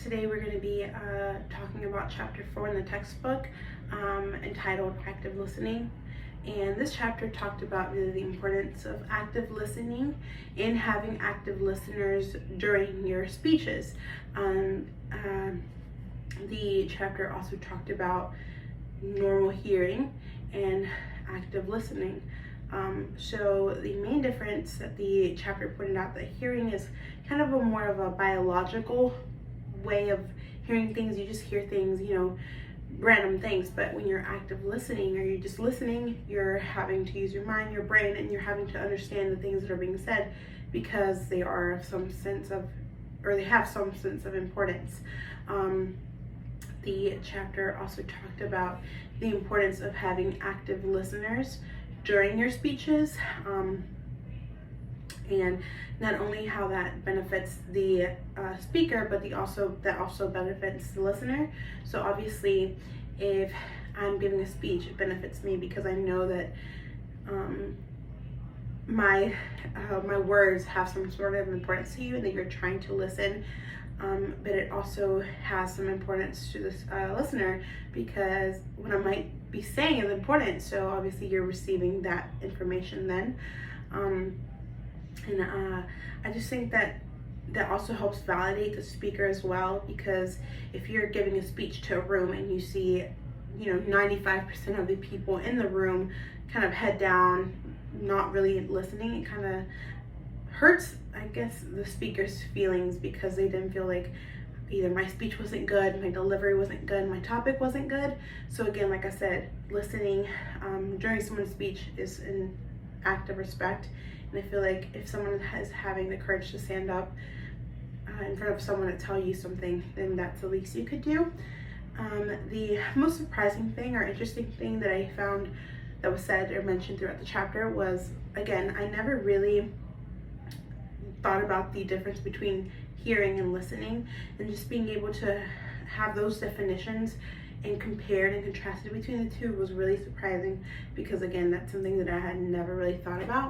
Today we're going to be talking about chapter 4 in the textbook entitled Active Listening. And this chapter talked about really the importance of active listening and having active listeners during your speeches. The chapter also talked about normal hearing and active listening. So the main difference that the chapter pointed out, that hearing is kind of more of a biological way of hearing things. You just hear things, random things. But when you're active listening, or you're just listening, you're having to use your mind, your brain, and you're having to understand the things that are being said because they are of some sense of, or they have some sense of importance. The chapter also talked about the importance of having active listeners during your speeches, and not only how that benefits the speaker, but that also benefits the listener. So obviously, if I'm giving a speech, it benefits me because I know that my words have some sort of importance to you, and that you're trying to listen. But it also has some importance to this listener, because what I might be saying is important. So obviously you're receiving that information then. I just think that also helps validate the speaker as well, because if you're giving a speech to a room and you see 95% of the people in the room kind of head down, not really listening, it kind of hurts, I guess, the speaker's feelings, because they didn't feel like either my speech wasn't good, my delivery wasn't good, my topic wasn't good. So again, like I said, listening during someone's speech is an act of respect. And I feel like if someone is having the courage to stand up in front of someone to tell you something, then that's the least you could do. The most surprising thing or interesting thing that I found that was said or mentioned throughout the chapter was, again, I never really thought about the difference between hearing and listening, and just being able to have those definitions and compared and contrasted between the two was really surprising, because again, that's something that I had never really thought about.